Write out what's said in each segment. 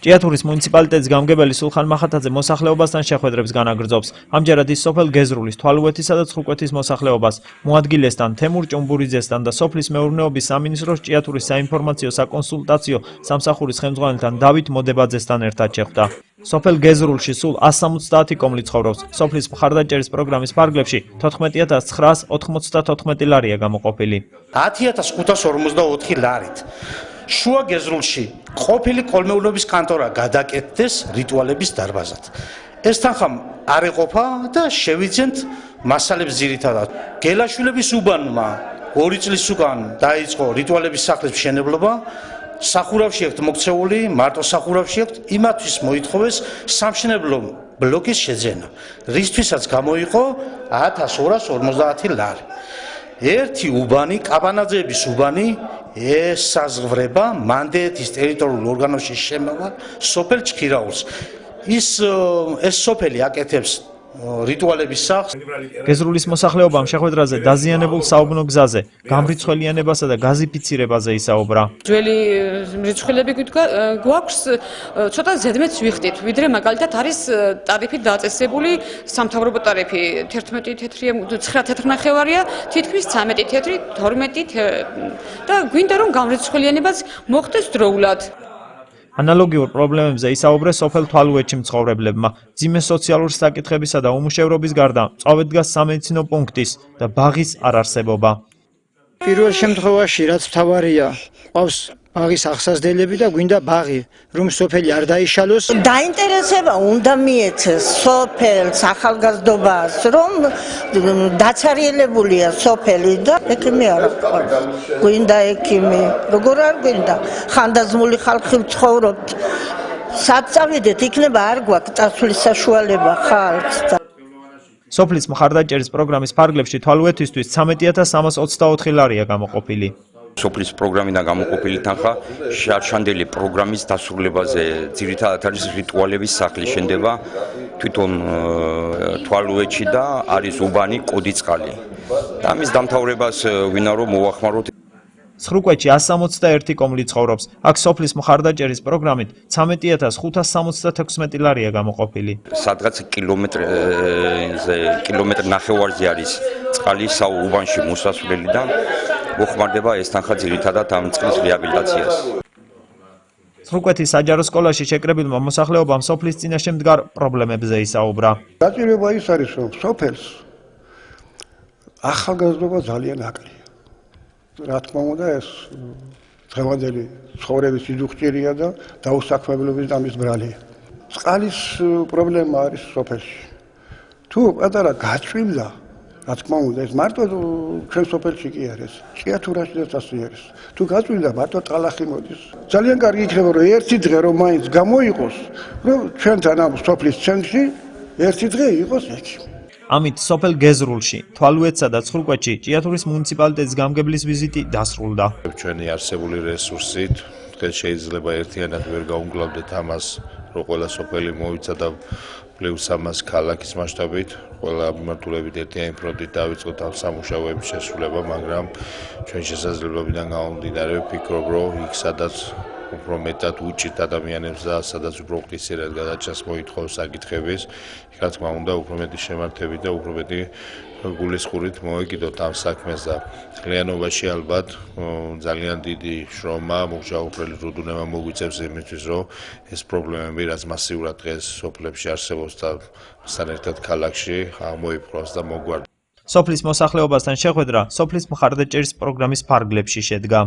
ჭიათურის მუნიციპალიტეტის გამგებელი სულხან მახათაძე მოსახლეობასთან შეხვედრებს განაგრძობს. ამჯერად ის სოფელ გეზრულის, თვალუეთისა და ცხუკვეთის მოსახლეობას, მოადგილესთან, თემურ ჭუმბურიძესთან და სოფლის მეურნეობის სამინისტროს ჭიათურის საინფორმაციო საკონსულტაციო სამსახურის ხელმძღვანელთან დავით მოდებაძესთან ერთად შეხვდა. სოფელ გეზრულში სულ 170 კომლი ცხოვრობს. სოფლის მხარდაჭერის პროგრამის ფარგლებში 14994 ლარია გამოყოფილი. 10544 ლარით. შუა გეზრულში ყოფილი კოლმეურნეობის კანტორა გადაკეთდეს რიტუალების დარბაზად. ეს თანხა არ ეყოფა და შევიძენთ მასალებს ძირითადად. გელაშვილების უბანმა 2 წლის უკან დაიწყო რიტუალების სახლის მშენებლობა. სახურავში აქვს მოქცეული, მარტო სახურავში აქვს, იმათვის მოითხოვეს სამშენებლო ბლოკის შეძენა, რისთვისაც გამოიყო 1250 ლარი. ერთი უბანი, კაბანაძეების უბანი ესაზღვრება მანდეთის ტერიტორიულ ორგანოში შემავალ სოფელ ჩხირაულს. ეს სოფელი აკეთებს რიტუალების სახს. გეზრულის მოსახლეობამ შეხვედრაზე დაზიანებულ საუბნო გზაზე, გამრიცხველიანებასა და გაზიფიცირებაზე ისაუბრა. ძველი მრიცხველები გვაქვს, ცოტა ზედმეტს ვიხდით, ვიდრე მაგალითად არის ტარიფით დაწესებული სამთავრობო ტარიფი 11 თეთრია, 9 თეთრნახევარია, თითქმის 13 თეთრი, 12 და გვინდა რომ გამრიცხველიანებაც მოხდეს დროულად. ანალოგიურ პრობლემებზე ისაუბრეს სოფელ თვალუეთში მცხოვრებლებმა. ძიმე სოციალური საკითხებისა და უმუშევრობის გარდა მწვავედ დგას სამედიცინო პუნქტის და ბაღის არარსებობა. პირველ შემთხვევაში რაც მთავარია, ყავს ბაღის აღსაზრდელები და გვინდა ბაღი, რომ სოფელი არ დაიშალოს. დაინტერესება უნდა მიეცეს სოფელს, ახალგაზრდობას, რომ დაცარიელებულია სოფელი და ექიმი არ აქვს. გვინდა ექიმი, როგორ არ გვინდა? ხანდაზმული ხალხი ვცხოვრობთ. სად წავიდეთ, იქნება არ გვაქვს წასვლის საშუალება ხალხს. სოფლის მხარდაჭერის პროგრამის ფარგლებში თვალუეთისთვის 13324 ლარია გამოყოფილი. სოფლის პროგრამიდან გამოყოფილი თანხა შარშანდელი პროგრამის დასრულებაზე ძირითადად არის რიტუალების სახლი შენდება თვითონ თვალუეთში და არის უბანი კოდიწყალი. ამის დამთავრებას ვინარო მოვახმაროთ. ცხუკვეთში 161 კომლი ცხოვრობს. აქ სოფლის მხარდაჭერის პროგრამით 13576 ლარია გამოყოფილი. სადღაც კილომეტр ნახევარზე არის წყალი უბანში მოსასვლელიდან. მოხმარდება ეს თანხა ძირითადად ამ წყლის რეაბილიტაციას. ცხუკვეთის საჯარო სკოლაში შეკრებილმა მოსახლეობამ სოფლის წინაშე მდგარ პრობლემებზე ისაუბრა. დაჭირება ის არის, რომ სოფელს ახალგაზრდობა ძალიან აკლია. რა თქმა უნდა, ეს დღევანდელი ცხოვრების სიძუხჭირია და დაუსაქმებლობის დამის ბრალია. წყალის პრობლემა არის სოფელში. თუ პატარა გაწვიმდა, რა თქმა უნდა, ეს მარტო ჩვენ სოფელში კი არის, ჭიათურაშიც ასე არის. თუ გაწვიმდა, მარტო ტალახი მოდის. ძალიან კარგი იქნება, რომ ერთი დღე რომ მაინც გამოიყოს, რომ ჩვენთან ამ სოფლის ცენტრში ერთი დღე იყოს ექიმი. ამით სოფელ გეზრულში, თვალუეთსა და ცხუკვეთში ჭიათურის მუნიციპალიტეტის გამგებლის ვიზიტი დასრულდა. ჩვენი არსებული რესურსით დღეს შეიძლება ერთიანად ვერ გაუმკლავდეთ ამას, რომ ყველა სოფელი მოიცა და პლუს ამას ქალაქის მასშტაბით, ყველა მიმართულებით ერთიანი ფრონტით დავიწყოთ ამ სამუშაოების შესრულება, მაგრამ ჩვენ შესაძლებლობიდან გამომდინარე ვფიქრობ, რომ იქ სადაც უფრო მეტად უჭირთ ადამიანებს და სადაც უფრო ხისერად გადაჭრას მოითხოვს საკითხების, იქ რა თქმა უნდა უფრო მეტი შემართებით და უფრო მეტი გულისხმობით მოვეკიდოთ ამ საქმეს და realობაში ალბათ ძალიან დიდი შრომა, მოგზაურობრივი რუდუნება მოგვიწევს იმისთვის, რომ ეს პრობლემები, რაც მასიურად დღეს სოფლებში არსებობს და მასთან ერთად ქალაქში აღმოიფხვრას და მოგვარდა. სოფლის მოსახლეობასთან შეხვედრა სოფლის მხარდაჭერის პროგრამის ფარგლებში შედგა.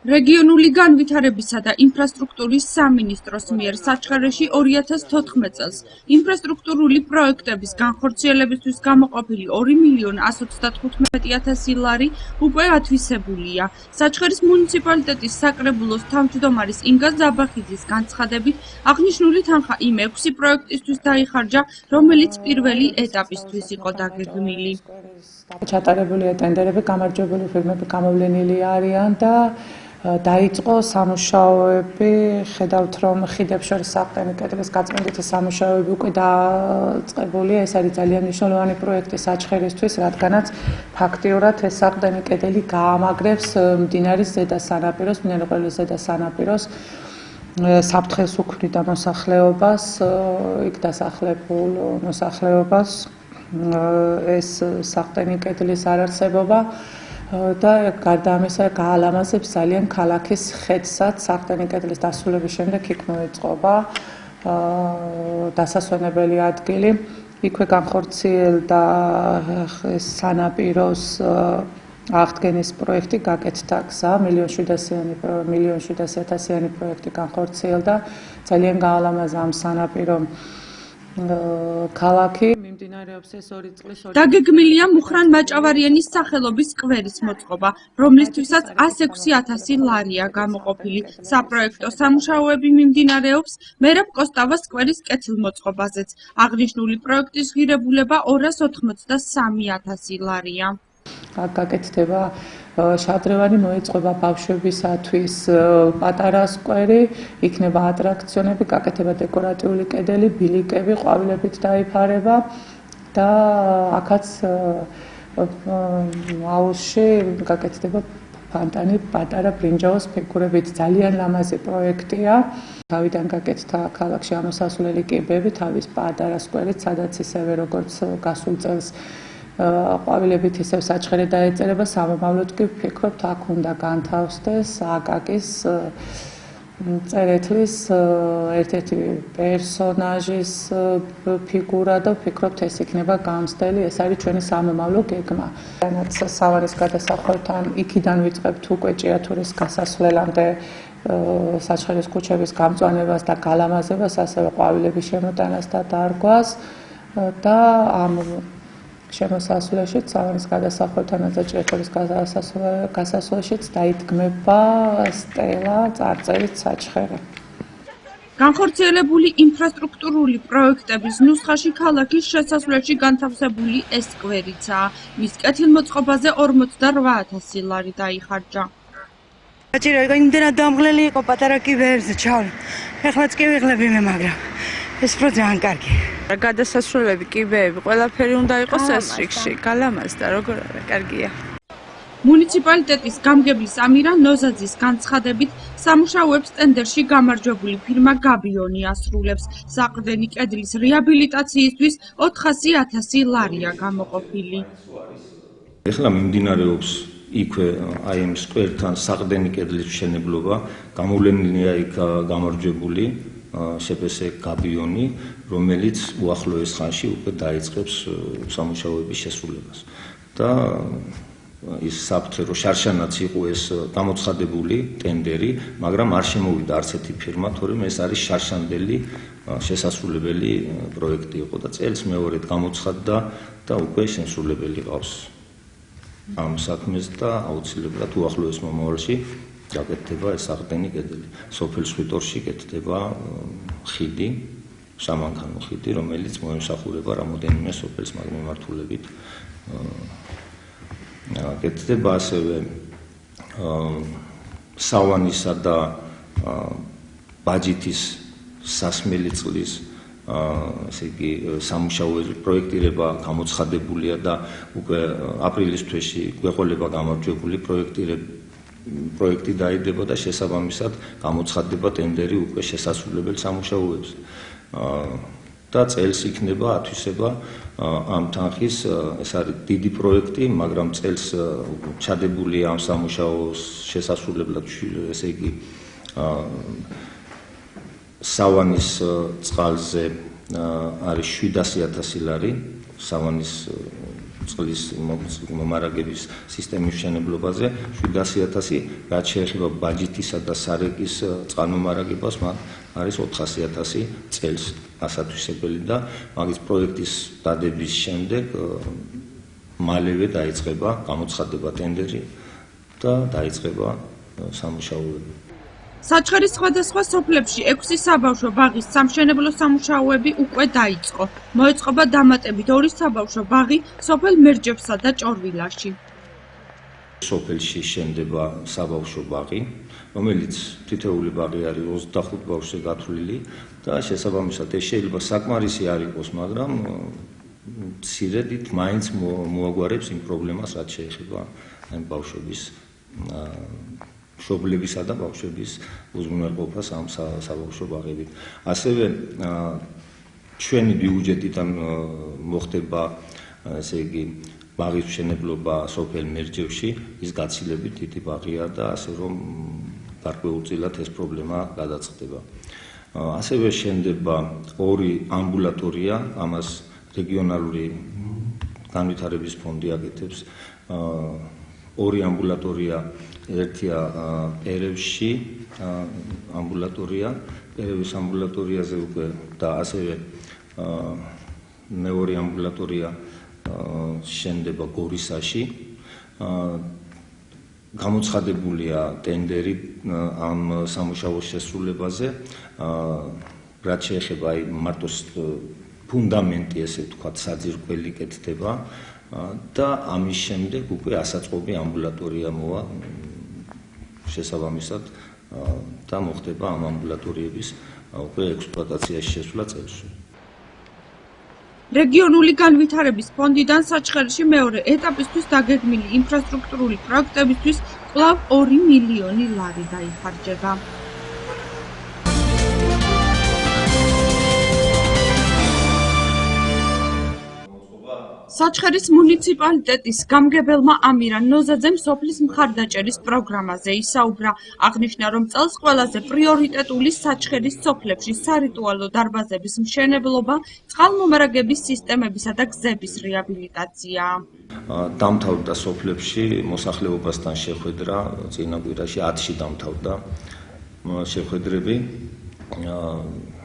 რეგიონული განვითარებისა და ინფრასტრუქტურის სამინისტროს მიერ საჩხერეში 2014 წელს ინფრასტრუქტურული პროექტების განხორციელებისთვის გამოყოფილი 2.195.000 ლარი უკვე ათვისებულია. საჩხერის მუნიციპალიტეტის საკრებულოს თავმჯდომარის ინგა ზაბახიძის განცხადებით, აღნიშნული თანხა იმ 6 პროექტისთვის დაიხარჯა, რომელიც პირველი ეტაპისთვის იყო დაგეგმილი. ჩატარებულია ტენდერები, გამარჯვებული ფირმები გამოვლენილი არიან და დაიწყო სამუშაოები, ხედავთ რომ ხიდებს შორის საყრდენი კედლის გაწმენდითი სამუშაოები უკვე დაწყებულია. ეს არის ძალიან მნიშვნელოვანი პროექტი საჩხერისთვის, რადგანაც ფაქტიურად ეს საყრდენი კედელი გაამაგრებს მდინარის ზედა სანაპიროს, მდინარე ყვირილის ზედა სანაპიროს საფრთხეს უქმნიდა მოსახლეობას, იქ დასახლებულ მოსახლეობას ეს საყრდენი კედლის არარსებობა და გარდა ამისა გაალამაზებს ძალიან ქალაქის ხედსაც. საყრდენი კედლის დასრულების შემდეგ იქ მოეწყობა დასასვენებელი ადგილი. იქვე განხორციელდა სანაპიროს აღდგენის პროექტი, გაკეთდა გზა, 1,700,000 პროექტი განხორციელდა. ძალიან გაალამაზა ამ სანაპირო ქალაქი. მიმდინარეობს ეს 2 წლის დაგეგმილია მუხრან მაჭავარიანის სახელობის სკვერის მოწყობა, რომლისთვისაც 106,000 ლარია გამოყოფილი. საპროექტო სამუშაოები მიმდინარეობს მერაბ კოსტავას სკვერის კეთილმოწყობაზეც. აღნიშნული პროექტის ღირებულება 283,000 ლარია. გაკეთდება შადრევანი, მოეწყობა ბავშვებისათვის პატარა სკვერი, იქნება ატრაქციონები, გაკეთება დეკორატიული კედელი, ბილიკები, ყვავილებით დაიფარება და აქაც აუზში გაკეთდება ფანტანი პატარა ბრინჯაოს ფიგურებით. ძალიან ლამაზი პროექტია. თავიდან გაკეთდა ქალაქში ამოსასვლელი კიბეები, თავის პატარა სკვერით, სადაც ისევე როგორც გასულ წელს ყვავილებით ისევ საჩხერე დაეწერება, სამომავლოდ კი ვფიქრობთ, აქ უნდა განთავსდეს აკაკის წერეთლის ერთ-ერთი პერსონაჟის ფიგურა და ვფიქრობთ, ეს იქნება გამსდელი, ეს არის ჩვენი სამომავლო გეგმა. რანაც სავანის გადასახლებთან იქიდან ვიწყებთ უკვე ჭიათურის გასასვლელამდე საჩხერის ქუჩების გამწვანებას და გალამაზებას, ასევე ყვავილების შემოტანას და დარგვას და ამ შემოსასვლელშიც, სავანის გადასახლებთანაც და ჭიათურის გასასვლელშიც დაიდგმება სტელა წარწერით საჩხერე. განხორციელებული ინფრასტრუქტურული პროექტების ნუსხაში ქალაქის შესასვლელში განთავსებული ეს სკვერიცაა. მის კეთილმოწყობაზე 48,000 ლარი დაიხარჯა. საჭირო იყო იმდენად დამღლელი იყო პატარა კიბეებზე ჩავლე. ეხლაც კი ვიღლები მე, მაგრამ ეს პრო ძალიან კარგი. გადასასვლელები, კიბეები, ყველაფერი უნდა იყოს ეს რიგში. გალამაზდა, როგორ არა, კარგია. მუნიციპალიტეტის გამგებლის ამირა ნოზაძის განცხადებით, სამუშაოებს ტენდერში გამარჯვებული ფირმა გაბიონი ასრულებს. საყრდენი კედლის რეაბილიტაციისთვის 400,000 ლარია გამოყოფილი. ეხლა მიმდინარეობს იქვე აი ამ სკვერთან საყრდენი კედლის მშენებლობა, გამოვლენილია იქ გამარჯვებული შეფესე გაბიონი, რომელიც უახლოეს ხანში უკვე დაიწყებს სამუშაოების შესრულებას. და ის საფრთხე რომ შარშანაც იყო ეს გამოცხადებული ტენდერი, მაგრამ არ შემოვიდა არც ერთი ფირმა, თორემ ეს არის შარშანდელი შესასრულებელი პროექტი იყო და წელს მეორედ გამოცხადდა და უკვე შესრულებელი ყავს ამ საქმეს და აუცილებლად უახლოეს მომავალში გაკეთდება ეს საყრდენი კედელი. სოფელ სვიტორში კეთდება ხიდი, სამანქანო ხიდი, რომელიც მოემსახურება რამოდენიმე სოფელს მაგ მიმართულებით. კეთდება ასევე სავანისა და ბაჯითის სასმელი წყლის ესე იგი სამუშაოების პროექტირება გამოცხადებულია და უკვე აპრილის თვეში გვეყოლება გამარჯვებული პროექტი დაიდება და შესაბამისად გამოცხადდება ტენდერი უკვე შესასრულებელ სამუშაოებს. და წელს იქნება ათვისება ამ თანხის, ეს არის დიდი პროექტი, მაგრამ წელს ჩადებული ამ სამუშაოს შესასრულებლად, ესე იგი სავანის წყალზე არის 700,000 ლარი, სავანის წყლის მომარაგების სისტემის მშენებლობაზე 700,000, რაც შეეხება ბაჯითისა და სარეკის წყალმომარაგებას, მათ არის 400,000 წელს ასათვისებელი და მაგის პროექტის დადების შემდეგ მალევე დაიწყება გამოცხადება ტენდერი და დაიწყება სამუშაოები. საჩხერის სხვადასხვა სოფლებში 6 საბავშვო ბაღის სამშენებლო სამუშაოები უკვე დაიწყო. მოეწყობა დამატებით 2 საბავშვო ბაღი სოფელ მერჯევსა და ჭორვილაში. სოფელში შენდება საბავშვო ბაღი, რომელიც თითოეული ბაღი არის 25 ბავშვზე გათვლილი და შესაბამისად ეს შეიძლება საკმარისი არ იყოს, მაგრამ მცირედით მაინც მოაგვარებს იმ პრობლემას, რაც შეეხება ამ ბავშვების მშობლებისა და ბავშვების უზრუნველყოფას ამ საბავშვო ბაღებით. ასევე ჩვენი ბიუჯეტიდან მოხდება, ესე იგი, ბაღის მშენებლობა სოფელ მერჯევში, ის გაცილებით დიდი ბაღია და ასე რომ გარკვეულწილად ეს პრობლემა გადაწყდება. ასევე შენდება 2 ამბულატორია, ამას რეგიონალური განვითარების ფონდი აკეთებს. 2 ამბულატორია, ერთია ერევში ამბულატორია, ერევის ამბულატორიაზე უკვე და ასევე მეორე ამბულატორია შენდება გორისაში. გამოცხადებულია ტენდერი ამ სამუშაოს შესრულებაზე, რაც შეეხება მარტო ფუნდამენტი, ესე ვთქვათ, საძირკველი კეთდება და ამის შემდეგ უკვე ასაწყობი ამბულატორია მოვა შესაბამისად და მოხდება ამ ამბულატორიების უკვე ექსპლუატაციაში შესვლა წელში. რეგიონული განვითარების ფონდიდან საჩხერეში მეორე ეტაპისთვის დაგეგმილი ინფრასტრუქტურული პროექტებისთვის კვლავ 2 მილიონი ლარი დაიხარჯება. საჩხერის მუნიციპალიტეტის გამგებელმა ამირან ნოზაძემ სოფლის მხარდაჭერის პროგრამაზე ისაუბრა. აღნიშნა, რომ წელს ყველაზე პრიორიტეტული საჩხერის სოფლებში სარიტუალო დარბაზების მშენებლობა, წყალმომარაგების სისტემებისა და გზების რეაბილიტაცია. დამთავრდა სოფლებში მოსახლეობასთან შეხვედრა, წინა კვირაში 10-ში დამთავრდა შეხვედრები.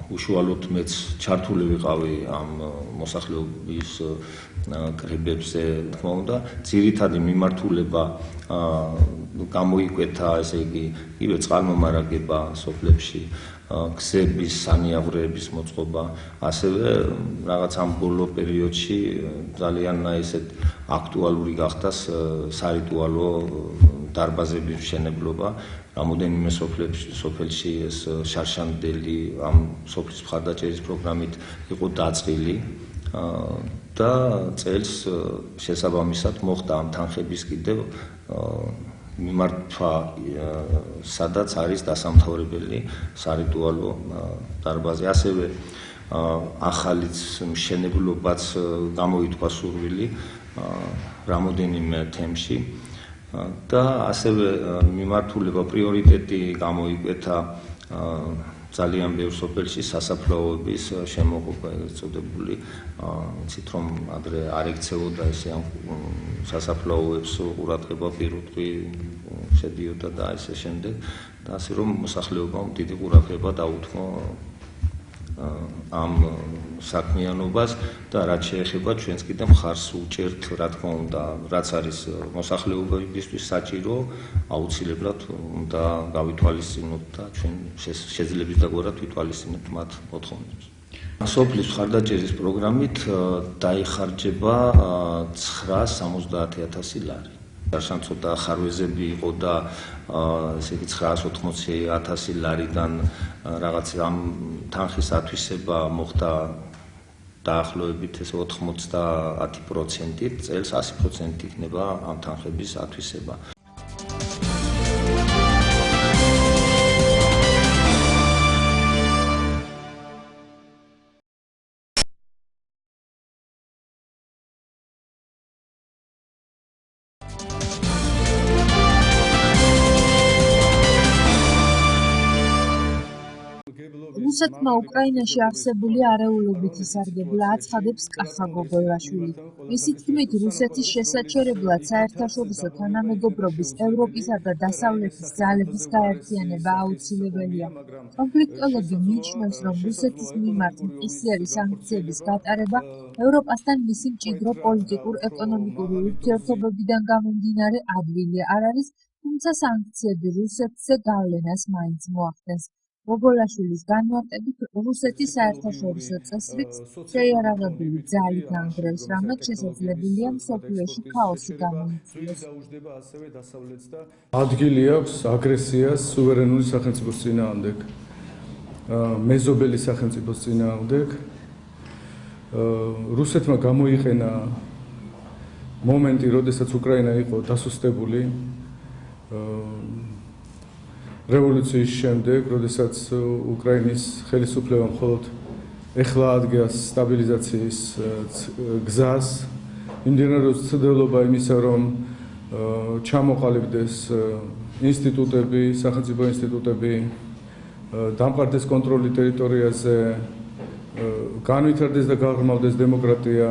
უშუალოდ მეც ჩართული ვიყავი ამ მოსახლეობის კრებებზე, თქმა უნდა, ძირითადი მიმართულება გამოიკვეთა, ესე იგი, იგივე წყალმომარაგება სოფლებში, გზების სანიაღვრეების მოწყობა, ასევე რაღაც ამ ბოლო პერიოდში ძალიან ესეთ აქტუალური გახდა სარიტუალო დარბაზების მშენებლობა. რამოდენიმე სოფელში ეს შარშანდელი ამ სოფლის მხარდაჭერის პროგრამით იყო დაწყილი და წელს შესაბამისად მოხდა ამ თანხების კიდევ მიმართვა, სადაც არის დასამთავრებელი სარიტუალო დარბაზი. ასევე ახალიც მშენებლობაც გამოითქვა სურვილი რამოდენიმე თემში. და ასევე მიმართულება პრიორიტეტი გამოიკვეთა ძალიან ბევრ სოფელში სასაფლაოების შემოღება, ეგრეთ წოდებული, იცით რომ ადრე არ ექცეოდა ესე ამ სასაფლაოებს ყურადღება პირუტყვი შედიოდა და ესე შემდეგ და ასე რომ მოსახლეობამ დიდი ყურადღება დაუთმო ამ საქმიანობას და რაც შეეხება ჩვენს კიდე მხარს უჭერთ, რა თქმა უნდა, რაც არის მოსახლეობისთვის საჭირო, აუცილებლად უნდა გავითვალისწინოთ და ჩვენ შეძლებს დაგვარად ვითვალისწინოთ მათ მოთხოვნებს. სოფლის მხარდაჭერის პროგრამით დაიხარჯება 970,000 ლარი. გარშემო ცოტა ხარვეზები იყო და ესე იგი 980,000 ლარიდან რაღაც ამ თანხის ათვისება მოხდა დაახლოებით 90%, წელს 100% იქნება ამ თანხების ათვისება. რუსეთმა უკრაინაში არსებული არეულობით ისარგებლა, აცხადებს კახა გოგოიაშვილი. მისი თქმით, რუსეთის შესაჩერებლად საერთაშორისო თანამეგობრობის, ევროპისა და დასავლეთის ძალების გაერთიანება აუცილებელია. კონფლიქტოლოგი მიიჩნევს, რომ რუსეთის მიმართ მყისიერი სანქციების გატარება ევროპასთან მისი მჭიდრო პოლიტიკურ-ეკონომიკური ურთიერთობებიდან გამომდინარე ადვილი არ არის თუმცა სანქციები რუსეთზე გავლენას მაინც მოახდენს. გოგოლაშვილის განმარტებით, რუსეთი საერთაშორისო წესრიგს შეიარაღებული ძალით ანგრევს, რამაც შესაძლებელია მსოფლიოში ქაოსი გამოიწვიოს. ადგილი აქვს აგრესიას სუვერენული სახელმწიფოს წინააღმდეგ, მეზობელი სახელმწიფოს წინააღმდეგ. რუსეთმა გამოიყენა მომენტი, როდესაც უკრაინა იყო დასუსტებული რევოლუციის შემდეგ, როდესაც უკრაინის ხელისუფლებამ მხოლოდ ეხლა ადგას სტაბილიზაციის გზას, იმდენადაც ცდილობა იმისა, რომ ჩამოყალიბდეს ინსტიტუტები, სახელმწიფო ინსტიტუტები, დამყარდეს კონტროლი ტერიტორიაზე, განვითარდეს და გაღრმავდეს დემოკრატია,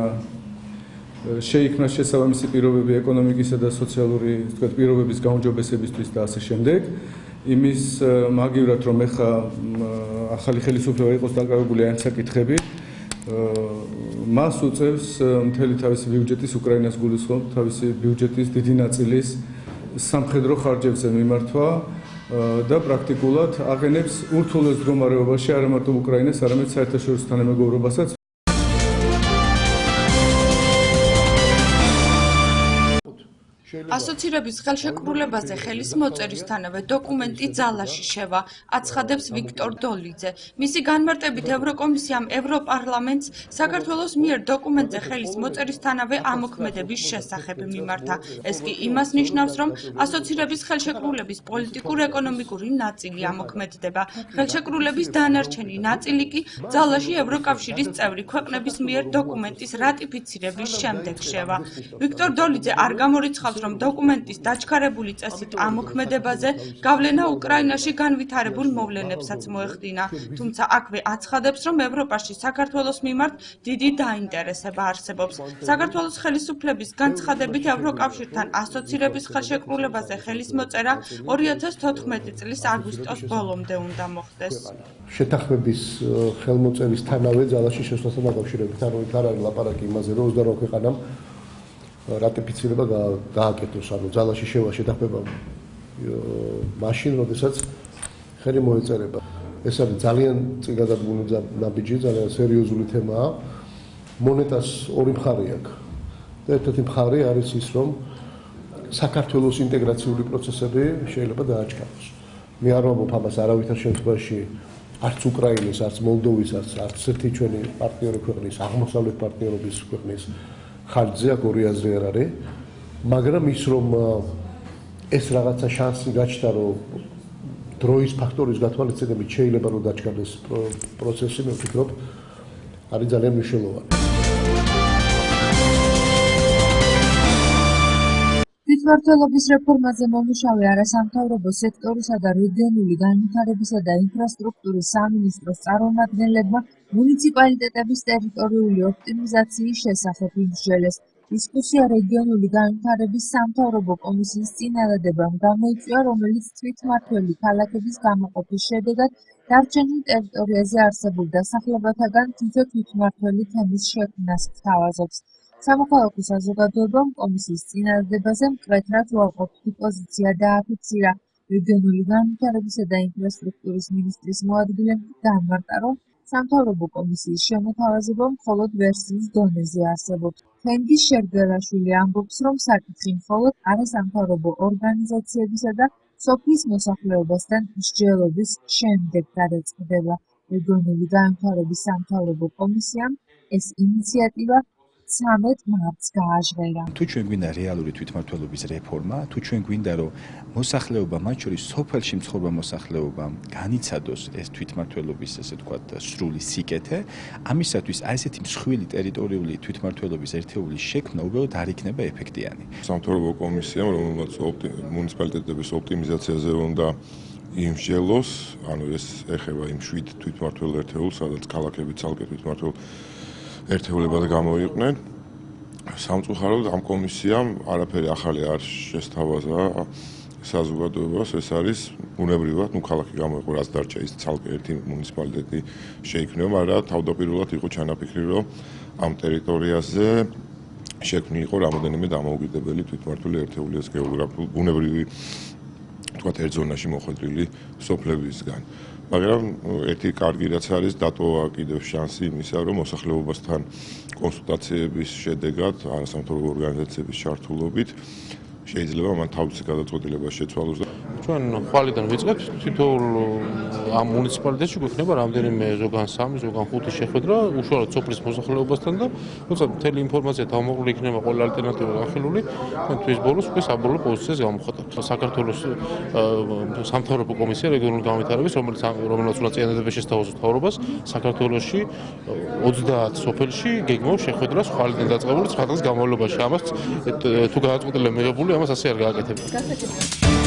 შეიქმნას შესაბამისი პირობები ეკონომიკისა და სოციალური პირობების გაუმჯობესებისთვის და ასე შემდეგ. იმის მაგივრად, რომ ეხლა ახალი ხელისუფლება იყოს დაკავებული ამ საკითხებით, მას უწევს მთელი თავისი ბიუჯეტის უკრაინას გულისხმობ, თავისი ბიუჯეტის დიდი ნაწილის სამხედრო ხარჯებზე მიმართვა და პრაქტიკულად აყენებს ურთულეს მდგომარეობაში არა მარტო უკრაინას, არამედ საერთაშორისო თანამეგობრობასაც. ასოცირების ხელშეკრულებაზე ხელის მოწერისთანავე დოკუმენტი ძალაში შევა, აცხადებს ვიქტორ დოლიძე. მისი განმარტებით ევროკომისიამ ევროპარლამენტს საქართველოს მიერ დოკუმენტზე ხელის მოწერისთანავე ამოქმედების შესახებ მიმართა. ეს კი იმას ნიშნავს, რომ ასოცირების ხელშეკრულების პოლიტიკურ-ეკონომიკური ნაწილი ამოქმედდება. ხელშეკრულების დანარჩენი ნაწილი კი ძალაში ევროკავშირის წევრი ქვეყნების მიერ დოკუმენტის რატიფიცირების შემდეგ შევა. ვიქტორ დოლიძე არ გამორიცხავს, რომ დოკუმენტის დაჩქარებული წესით ამოქმედებაზე გავლენა უკრაინაში განვითარებულ მოვლენებსაც მოეხდინა, თუმცა აქვე აცხადებს, რომ ევროპაში საქართველოს მიმართ დიდი დაინტერესება არსებობს. საქართველოს ხელისუფლების განცხადებით ევროკავშირთან ასოცირების ხელშეკრულებაზე ხელის მოწერა 2014 წლის აგვისტოს ბოლომდე უნდა მოხდეს. შეთანხმების ხელმოწერისთანავე ძალაში შესვლასთან დაკავშირებით, ანუ იქ არ არის ლაპარაკი იმაზე, რომ 28 ქვეყანამ რატიფიცირება გააკეთოს, ანუ ძალაში შევა შეთანხმება მაშინ, როდესაც ხელი მოეწერება. ეს არის ძალიან წინ გადადგმული ნაბიჯი, ძალიან სერიოზული თემაა. მონეტას ორი მხარე აქვს. და ერთ-ერთი მხარე არის ის, რომ საქართველოს ინტეგრაციული პროცესები შეიძლება დააჩქაროს. მე არ ვამბობ ამას არავითარ შემთხვევაში არც უკრაინის, არც მოლდოვის, არც ერთი ჩვენი პარტნიორი ქვეყნის, აღმოსავლეთ პარტნიორობის ქვეყნის ხარჯზე აქ ორი აზრი არ არის, მაგრამ ის რომ ეს რაღაცა შანსი გაჩნდა, რომ დროის ფაქტორის გათვალისწინებით შეიძლება რომ დაჩქარდეს პროცესი, მე ვფიქრობ, არის ძალიან მნიშვნელოვანი. თვითმმართველობის რეფორმაზე მომუშავე არასამთავრობო სექტორისა და რეგიონული განვითარებისა და ინფრასტრუქტურის სამინისტროს წარმომადგენლებმა მუნიციპალიტეტების ტერიტორიული ოპტიმიზაციის შესახებ იმსჯელეს. დისკუსია რეგიონული განვითარების სამთავრობო კომისიის წინადადებამ გამოიწვია, რომელიც თვითმმართველი ქალაქების გამოყოფის შედეგად დარჩენილ ტერიტორიაზე არსებულ დასახლებათაგან თითო თვითმმართველი თემის შექმნას გთავაზობს. სამოქალაქო საზოგადოებამ კომისიის წინადადებაზე მკვეთრად უარყოფითი პოზიცია დააფიქსირა. რეგიონული განვითარებისა და ინფრასტრუქტურის მინისტრის მოადგილემ განმარტა, რომ სამთავრობო კომისიის შემოთავაზება მხოლოდ ვერსიის დონეზე არსებობს. თენგიზ შერგელაშვილი ამბობს, რომ საკითხი მხოლოდ არასამთავრობო ორგანიზაციებისა და სოფლის მოსახლეობასთან მსჯელობის შემდეგ გადაწყდება. რეგიონული განვითარების სამთავრობო კომისიამ ეს ინიციატივა 13 მარტს გააჟღერა. თუ ჩვენ გვინდა რეალური თვითმმართველობის რეფორმა, თუ ჩვენ გვინდა რომ მოსახლეობა, მათ შორის სოფელში მცხოვრება მოსახლეობა განიცადოს ეს თვითმმართველობის, ესე ვთქვათ, სრული სიკეთე, ამისათვის აი ესეთი მსხვილი ტერიტორიული თვითმმართველობის ერთეულის შექმნა უბრალოდ არ იქნება ეფექტიანი. სამთავრობო კომისიამ, რომელმაც მუნიციპალიტეტების ოპტიმიზაციაზე უნდა იმსჯელოს, ანუ ეს ეხება იმ 7 თვითმმართველ ერთეულს, სადაც ქალაქები ცალკე თვითმმართველ ერთეულებად გამოიყვნენ. სამწუხაროდ ამ კომისიამ არაფერი ახალი არ შესთავაზა საზოგადოებას, ეს არის ბუნებრივად, ქალაქი გამოიყო, რაც დარჩა ის ცალკე ერთი მუნიციპალიტეტი შეიქმნება, მაგრამ თავდაპირველად იყო ჩანაფიქრი, რომ ამ ტერიტორიაზე შექმნილი იყო რამოდენიმე დამოუკიდებელი თვითმმართველი ერთეული, ეს გეოგრაფიული ბუნებრივი თქვათ ერთ ზონაში მოხვედრილი სოფლებისგან. მაგრამ ერთი კარგი რაც არის დატოვა კიდევ შანსი იმისა, რომ მოსახლეობასთან კონსულტაციების შედეგად არასამთავრობო ორგანიზაციების ჩართულობით შეიძლება მან თავისი გადაწყვეტილება შეცვალოს და ჩვენ ხვალიდან ვიწყებთ თითოეულ ამ მუნიციპალიტეტში გვექნება რამდენიმე ზოგან 3, ზოგან 5 შეხვედრა უშუალოდ სოფლის მოსახლეობასთან და როცა მთელი ინფორმაცია თავმოყრილი იქნება ყველა ალტერნატივა განხილული, თვის ბოლოს უკვე საბოლოო პოზიციას გამოვხატავთ. საქართველოს სამთავრობო კომისია რეგიონული განვითარების, რომელიც უნდა წინადადება შესთავაზოს მთავრობას, საქართველოში 30 სოფელში გეგმავს შეხვედრას ხვალიდან დაწყებული 9 დღის განმავლობაში. ამას თუ გადაწყვეტილება მიღებული, ამას ასე არ გააკეთებთ.